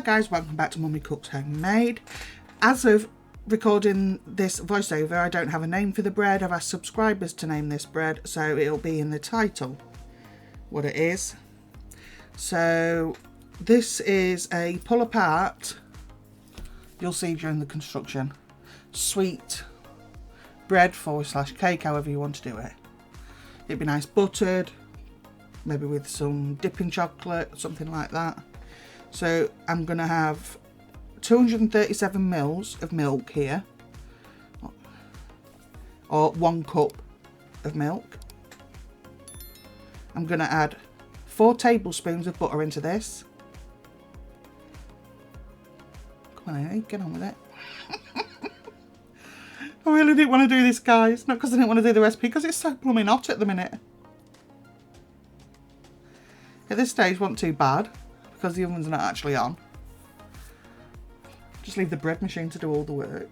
guys, welcome back to Mummy Cooks Homemade. As of recording this voiceover, I don't have a name for the bread. I've asked subscribers to name this bread, so it'll be in the title what it is. So this is a pull apart, you'll see during the construction, sweet bread / cake, however you want to do it. It'd be nice buttered, maybe with some dipping chocolate, something like that. So I'm going to have 237 mils of milk here, or 1 cup of milk. I'm going to add 4 tablespoons of butter into this. Come on, Amy, get on with it. I really didn't want to do this, guys. Not because I didn't want to do the recipe, because it's so blooming hot at the minute. At this stage, wasn't too bad, because the oven's not actually on. Just leave the bread machine to do all the work.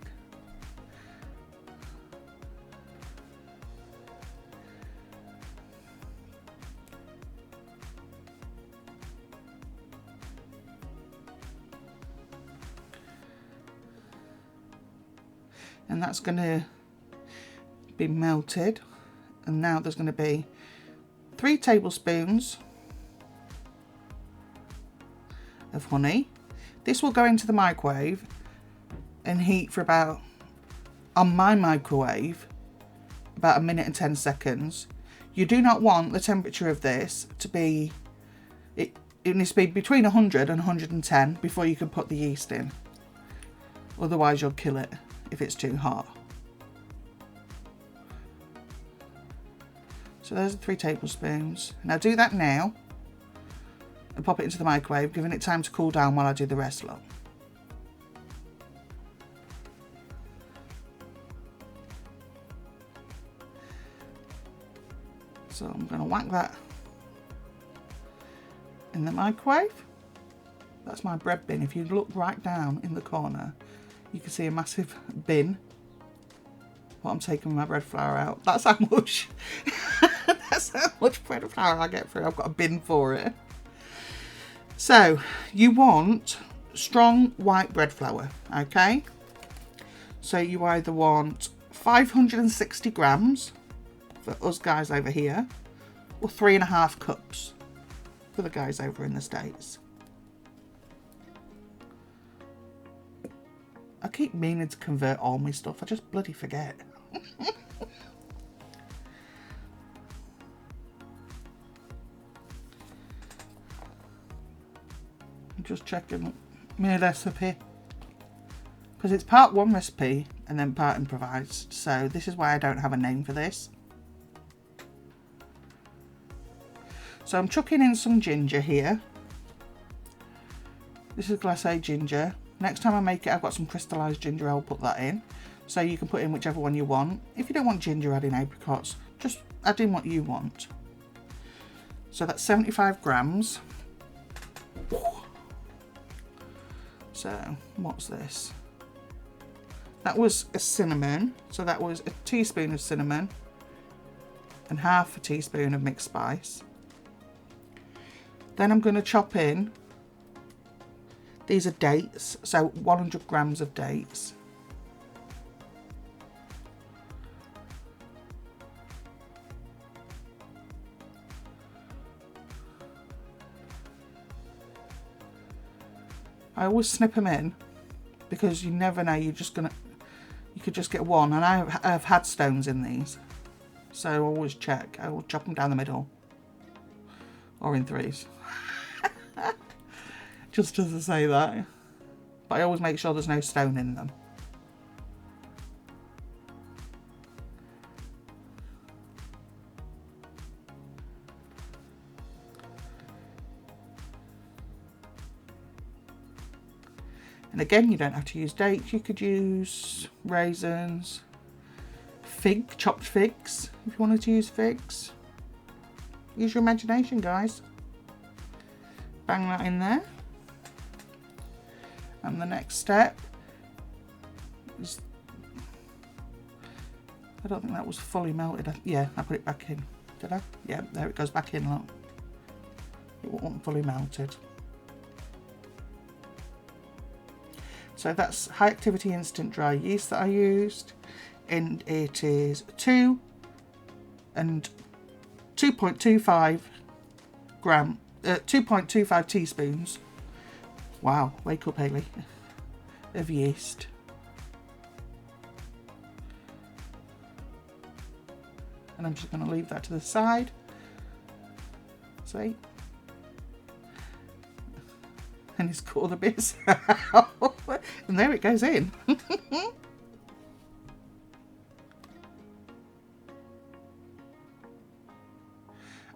And that's going to be melted. And now there's going to be 3 tablespoons of honey. This will go into the microwave and heat for about, on my microwave, about 1 minute and 10 seconds. You do not want the temperature of this to be, it needs to be between 100 and 110 before you can put the yeast in. Otherwise you'll kill it if it's too hot. So there's 3 tablespoons. Now do that now and pop it into the microwave, giving it time to cool down while I do the rest. Look. So I'm going to whack that in the microwave. That's my bread bin. If you look right down in the corner, you can see a massive bin. What I'm taking my bread flour out. That's how much. That's how much bread flour I get through. I've got a bin for it. So you want strong white bread flour, okay? So you either want 560 grams for us guys over here, or 3.5 cups for the guys over in the States. I keep meaning to convert all my stuff, I just bloody forget. I'm just checking my recipe, because it's part 1 recipe and then part improvised, so this is why I don't have a name for this. So I'm chucking in some ginger here. This is glacé ginger. Next time I make it, I've got some crystallized ginger, I'll put that in. So you can put in whichever one you want. If you don't want ginger, add in apricots. Just add in what you want. So that's 75 grams. So what's this? That was a cinnamon. So that was a teaspoon of cinnamon and ½ a teaspoon of mixed spice. Then I'm going to chop in, these are dates, so 100 grams of dates. I always snip them in because you never know, you could just get one, and I've had stones in these, so always check. I will chop them down the middle or in 3s. Just as I say that, but I always make sure there's no stone in them. And again, you don't have to use dates, you could use raisins, chopped figs, if you wanted to use figs. Use your imagination, guys. Bang that in there. And the next step is, I don't think that was fully melted. Yeah, I put it back in. Did I? Yeah, there it goes back in, look. It wasn't fully melted. So that's high activity instant dry yeast that I used, and it is 2.25 gram, 2.25 teaspoons. Wow, wake up, Hayley. Of yeast. And I'm just going to leave that to the side. See? And it's cut all the bits out. And there it goes in.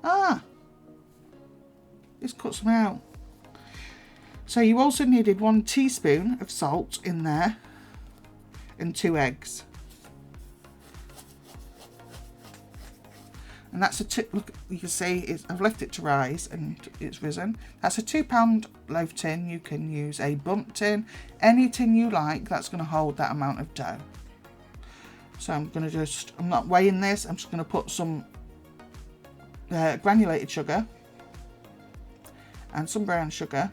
Ah, it's cut some out. So you also needed 1 teaspoon of salt in there and 2 eggs. And that's look, you can see I've left it to rise and it's risen. That's a £2 loaf tin. You can use a bundt tin, any tin you like that's going to hold that amount of dough. So I'm going to I'm not weighing this, I'm just going to put some granulated sugar and some brown sugar.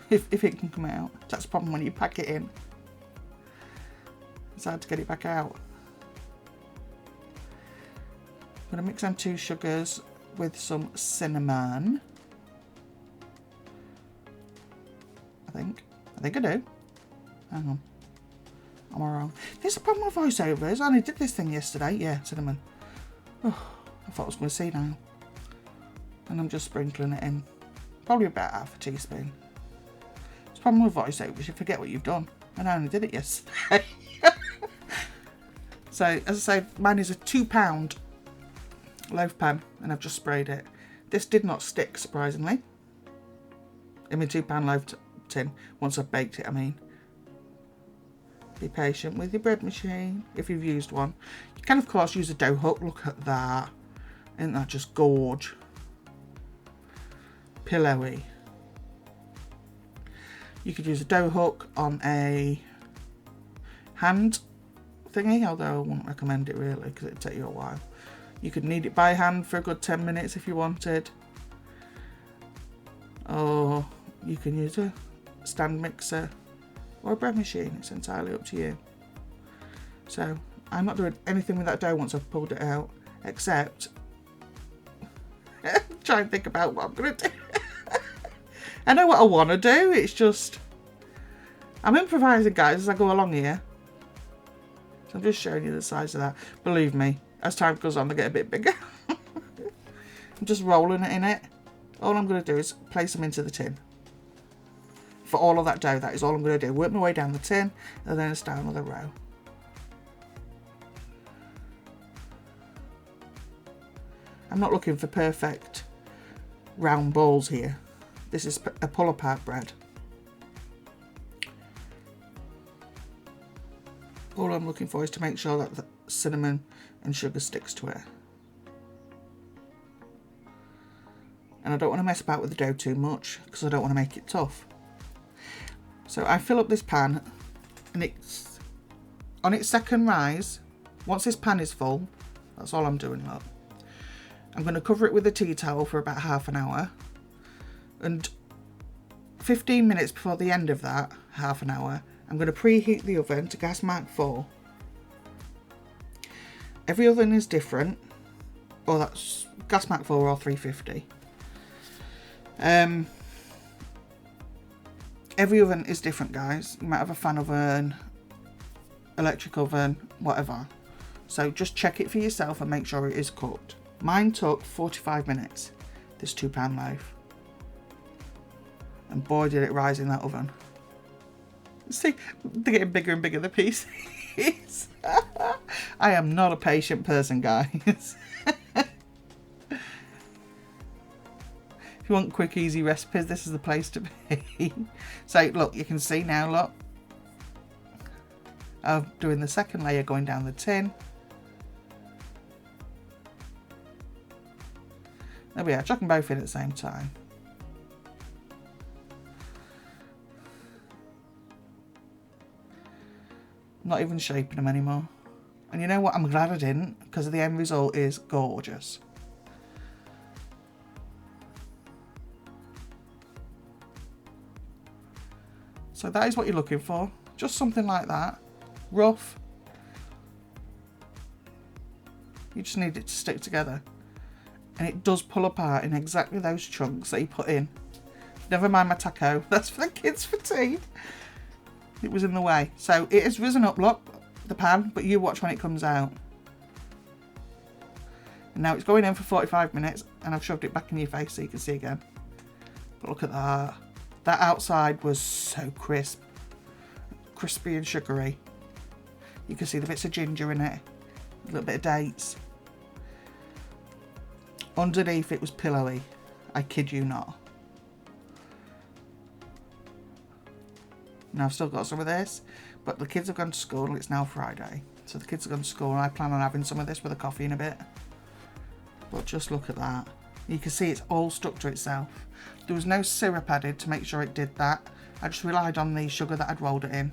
If it can come out. That's the problem when you pack it in. It's hard to get it back out. I'm going to mix them 2 sugars with some cinnamon. I think I do. Hang on. Am I wrong? There's a problem with voiceovers. I only did this thing yesterday. Yeah, cinnamon. Oh, I thought I was going to see now. And I'm just sprinkling it in. Probably about half a teaspoon. It's a problem with voiceovers. You forget what you've done. And I only did it yesterday. So, as I say, mine is a £2 loaf pan, and I've just sprayed it. This did not stick, surprisingly, in my £2 loaf tin, once I've baked it, I mean. Be patient with your bread machine, if you've used one. You can, of course, use a dough hook. Look at that. Isn't that just gorge? Pillowy. You could use a dough hook on a hand thingy, although I wouldn't recommend it really because it'd take you a while. You could knead it by hand for a good 10 minutes if you wanted, or you can use a stand mixer or a bread machine. It's entirely up to you. So I'm not doing anything with that dough once I've pulled it out, except try and think about what I'm going to do. I know what I want to do, it's just I'm improvising, guys, as I go along here. So I'm just showing you the size of that. Believe me, as time goes on, they get a bit bigger. I'm just rolling it in it. All I'm going to do is place them into the tin. For all of that dough, that is all I'm going to do. Work my way down the tin, and then start another row. I'm not looking for perfect round balls here. This is a pull-apart bread. All I'm looking for is to make sure that the cinnamon and sugar sticks to it. And I don't want to mess about with the dough too much because I don't want to make it tough. So I fill up this pan, and it's on its second rise. Once this pan is full, that's all I'm doing, look. I'm going to cover it with a tea towel for about half an hour. And 15 minutes before the end of that half an hour, I'm going to preheat the oven to gas mark 4. Every oven is different. Well, that's gas mark 4 or 350. Every oven is different, guys. You might have a fan oven, electric oven, whatever. So just check it for yourself and make sure it is cooked. Mine took 45 minutes, this £2 loaf. And boy, did it rise in that oven. See, they're getting bigger and bigger, the pieces. I am not a patient person, guys. If you want quick, easy recipes, this is the place to be. So, look, you can see now, look. I'm doing the second layer going down the tin. There we are, chucking both in at the same time. Not even shaping them anymore. And you know what? I'm glad I didn't, because the end result is gorgeous. So that is what you're looking for. Just something like that. Rough. You just need it to stick together. And it does pull apart in exactly those chunks that you put in. Never mind my taco. That's for the kids for tea. It was in the way. So it has risen up, look, the pan, but you watch when it comes out. And now it's going in for 45 minutes and I've shoved it back in your face so you can see again. But look at that. That outside was so crisp. Crispy and sugary. You can see the bits of ginger in it. A little bit of dates. Underneath it was pillowy. I kid you not. Now I've still got some of this, but the kids have gone to school. It's now Friday, so the kids have gone to school and I plan on having some of this with a coffee in a bit. But just look at that. You can see it's all stuck to itself. There was no syrup added to make sure it did that. I just relied on the sugar that I'd rolled it in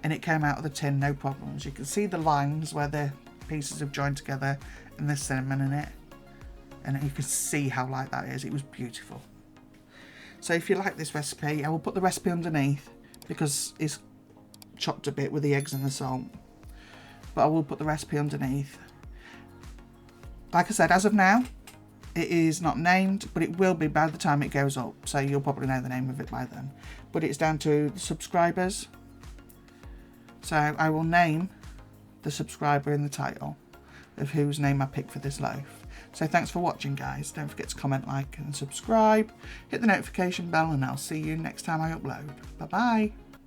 and it came out of the tin, no problems. You can see the lines where the pieces have joined together and there's cinnamon in it. And you can see how light that is. It was beautiful. So if you like this recipe, I will put the recipe underneath because it's chopped a bit with the eggs and the salt. But I will put the recipe underneath. Like I said, as of now, it is not named, but it will be by the time it goes up. So you'll probably know the name of it by then. But it's down to the subscribers. So I will name the subscriber in the title of whose name I picked for this loaf. So thanks for watching, guys. Don't forget to comment, like and subscribe. Hit the notification bell and I'll see you next time I upload. Bye bye.